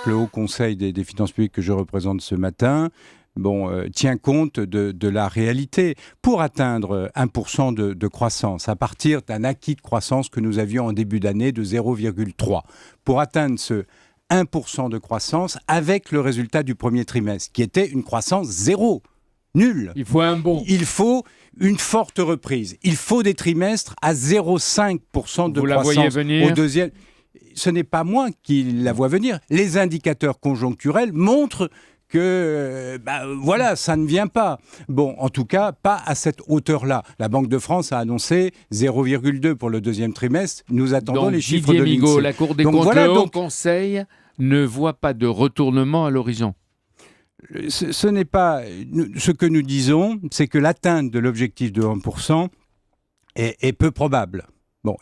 le Haut Conseil des finances publiques que je représente ce matin, tient compte de la réalité. Pour atteindre 1% de croissance, à partir d'un acquis de croissance que nous avions en début d'année de 0,3, pour atteindre ce 1% de croissance avec le résultat du premier trimestre, qui était une croissance zéro, nulle. Il faut un bon. Il faut une forte reprise. Il faut des trimestres à 0,5% de Vous la croissance voyez venir ? au deuxième. Ce n'est pas moi qui la vois venir. Les indicateurs conjoncturels montrent que ça ne vient pas. En tout cas, pas à cette hauteur-là. La Banque de France a annoncé 0,2 pour le deuxième trimestre. Nous attendons donc, les chiffres Didier de l'INSEE. Migaud, la Cour des comptes, le Haut Conseil ne voit pas de retournement à l'horizon. Ce n'est pas... Ce que nous disons, c'est que l'atteinte de l'objectif de 1% est peu probable,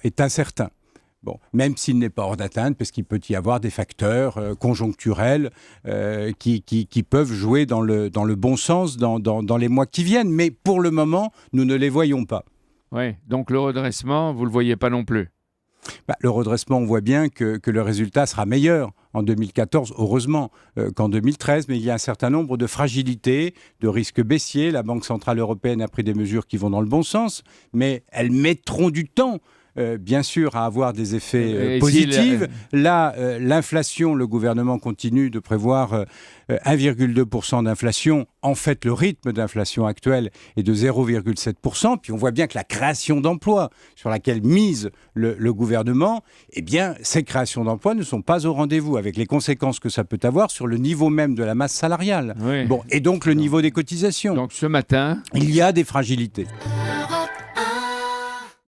est incertain. Même s'il n'est pas hors d'atteinte, parce qu'il peut y avoir des facteurs conjoncturels qui peuvent jouer dans le bon sens dans les mois qui viennent. Mais pour le moment, nous ne les voyons pas. Oui, donc le redressement, vous ne le voyez pas non plus. Le redressement, on voit bien que le résultat sera meilleur en 2014, heureusement, qu'en 2013. Mais il y a un certain nombre de fragilités, de risques baissiers. La Banque Centrale Européenne a pris des mesures qui vont dans le bon sens, mais elles mettront du temps. Bien sûr, à avoir des effets positifs. Là, l'inflation, le gouvernement continue de prévoir 1,2% d'inflation. En fait, le rythme d'inflation actuel est de 0,7%. Puis on voit bien que la création d'emplois sur laquelle mise le gouvernement, ces créations d'emplois ne sont pas au rendez-vous, avec les conséquences que ça peut avoir sur le niveau même de la masse salariale. Oui. Et donc le niveau des cotisations. Donc ce matin... Il y a des fragilités.